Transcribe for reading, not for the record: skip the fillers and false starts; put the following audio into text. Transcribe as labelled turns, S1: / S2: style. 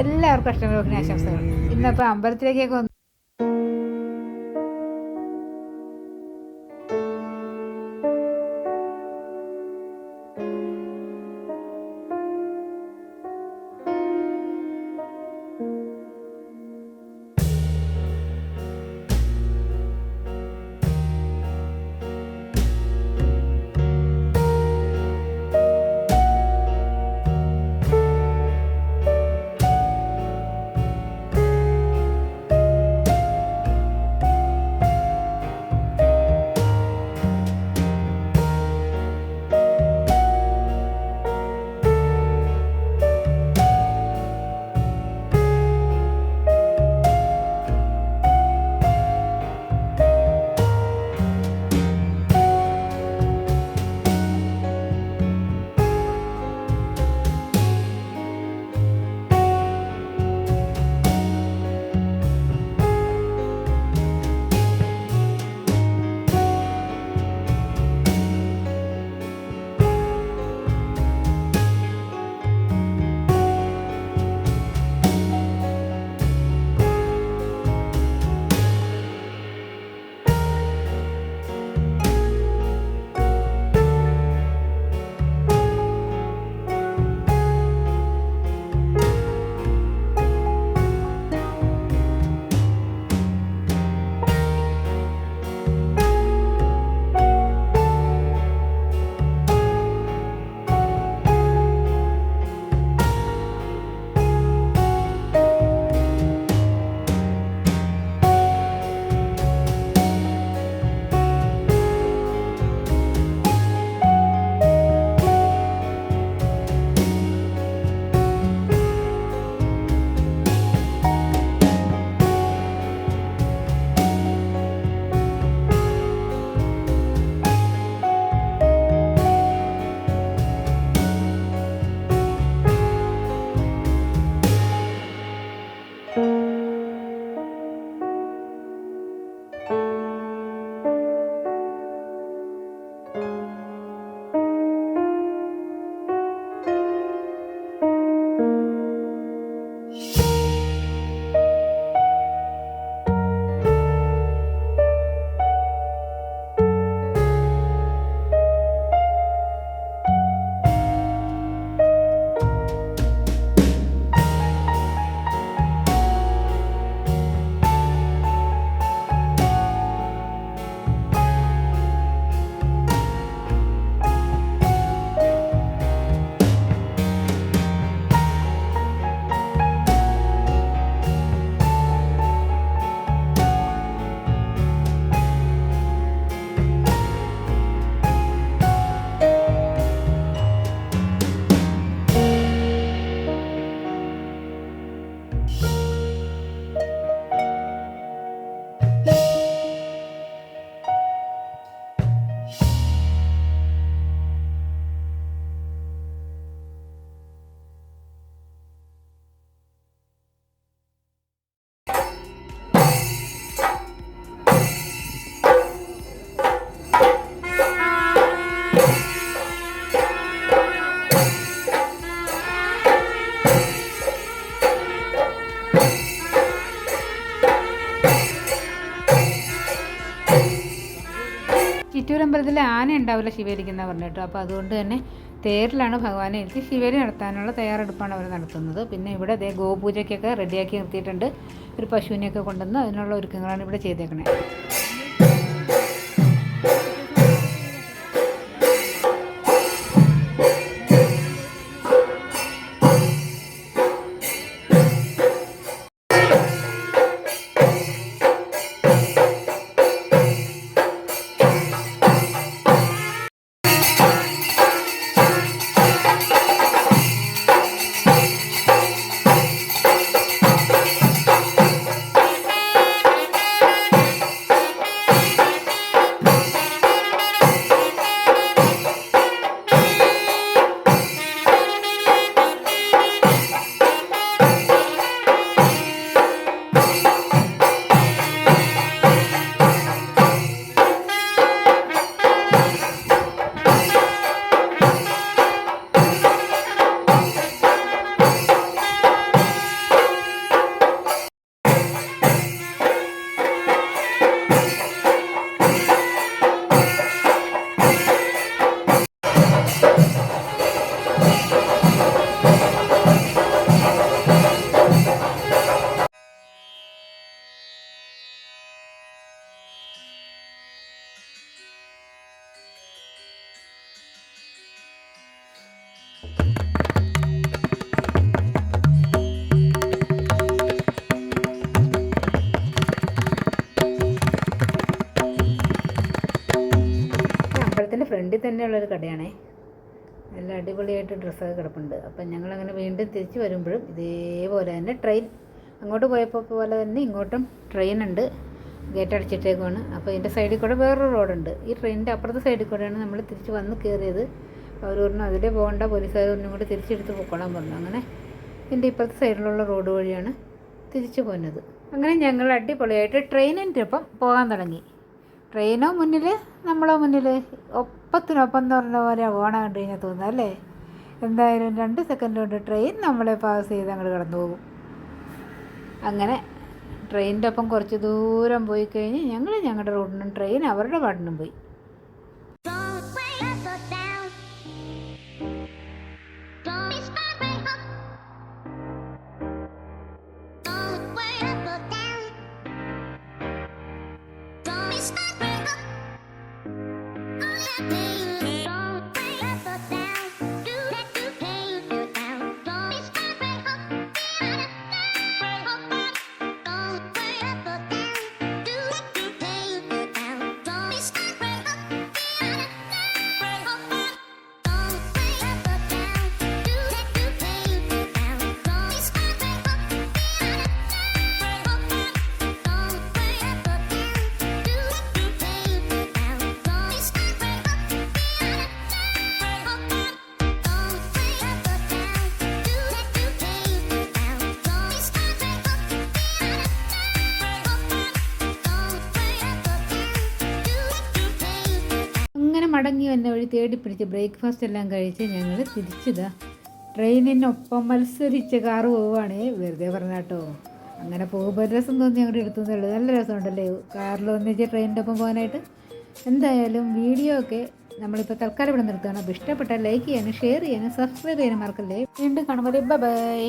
S1: എല്ലാവർക്കും അഷ്ടമിരോഹിണി ആശംസകൾ. ഇന്നപ്പോൾ അമ്പലത്തിലേക്കൊക്കെ ഒന്ന് ചിറ്റൂരമ്പലത്തിൽ ആന ഉണ്ടാവില്ല ശിവേലിക്കുന്ന പറഞ്ഞിട്ടു. അപ്പോൾ അതുകൊണ്ട് തന്നെ തേരിലാണ് ഭഗവാനെ ഇരുത്തി ശിവേലി നടത്താനുള്ള തയ്യാറെടുപ്പാണ് അവർ നടത്തുന്നത്. പിന്നെ ഇവിടെ അതേ ഗോപൂജയ്ക്കൊക്കെ റെഡിയാക്കി നിർത്തിയിട്ടുണ്ട്. ഒരു പശുവിനെയൊക്കെ കൊണ്ടുവന്ന് അതിനുള്ള ഒരുക്കങ്ങളാണ് ഇവിടെ ചെയ്തേക്കണേ. നല്ലൊരു കടയാണേ, നല്ല അടിപൊളിയായിട്ട് ഡ്രസ്സൊക്കെ കിടപ്പുണ്ട്. അപ്പം ഞങ്ങളങ്ങനെ വീണ്ടും തിരിച്ച് വരുമ്പോഴും ഇതേപോലെ തന്നെ ട്രെയിൻ, അങ്ങോട്ട് പോയപ്പോൾ പോലെ തന്നെ ഇങ്ങോട്ടും ട്രെയിൻ ഉണ്ട്, ഗേറ്റ് അടച്ചിട്ടേക്കുവാണ്. അപ്പോൾ ഇതിൻ്റെ സൈഡിൽ കൂടെ വേറൊരു റോഡുണ്ട്. ഈ ട്രെയിനിൻ്റെ അപ്പുറത്തെ സൈഡിൽ കൂടെയാണ് നമ്മൾ തിരിച്ച് വന്ന് കയറിയത്. അവർ പറഞ്ഞു അതിലേ പോകേണ്ട, പോലീസുകാർ ഒന്നും കൂടി തിരിച്ചെടുത്ത് പൊക്കോളാൻ പറഞ്ഞു. അങ്ങനെ ഇതിൻ്റെ ഇപ്പുറത്തെ സൈഡിലുള്ള റോഡ് വഴിയാണ് തിരിച്ചു പോകുന്നത്. അങ്ങനെ ഞങ്ങൾ അടിപൊളിയായിട്ട് ട്രെയിനിൻ്റെ ഒപ്പം പോകാൻ തുടങ്ങി. ട്രെയിനോ മുന്നിൽ, നമ്മളോ മുന്നിൽ, ഒപ്പത്തിനൊപ്പം എന്ന് പറഞ്ഞ പോലെ ഓണം കണ്ടു കഴിഞ്ഞാൽ തോന്നുക അല്ലേ. എന്തായാലും 2 സെക്കൻഡ് കൊണ്ട് ട്രെയിൻ നമ്മളെ പാസ് ചെയ്ത് അങ്ങോട്ട് കടന്നു പോകും. അങ്ങനെ ട്രെയിനിൻ്റെ ഒപ്പം കുറച്ച് ദൂരം പോയി കഴിഞ്ഞ് ഞങ്ങൾ ഞങ്ങളുടെ റോഡിനും ട്രെയിൻ അവരുടെ പാട്ടിനും പോയി. മടങ്ങി വന്ന വഴി തേടി പിടിച്ച് ബ്രേക്ക്ഫാസ്റ്റ് എല്ലാം കഴിച്ച് ഞങ്ങൾ തിരിച്ചതാ ട്രെയിനിനൊപ്പം മത്സരിച്ച് കാറ് പോവുകയാണേ. വെറുതെ പറഞ്ഞാട്ടോ, അങ്ങനെ പോകുമ്പോൾ രസം തോന്നി ഞങ്ങളുടെ എടുത്തുന്നേ ഉള്ളൂ. നല്ല രസമുണ്ടല്ലേ കാറിൽ ഒന്നിച്ച് ട്രെയിനിൻ്റെ ഒപ്പം പോകാനായിട്ട്. എന്തായാലും വീഡിയോ ഒക്കെ നമ്മളിപ്പോൾ തൽക്കാലം ഇവിടെ നിർത്തുകയാണ്. അപ്പോൾ ഇഷ്ടപ്പെട്ടാൽ ലൈക്ക് ചെയ്യാനും ഷെയർ ചെയ്യാനും സബ്സ്ക്രൈബ് ചെയ്യാനും മറക്കല്ലേ. വീണ്ടും കാണുമ്പോൾ ബൈ.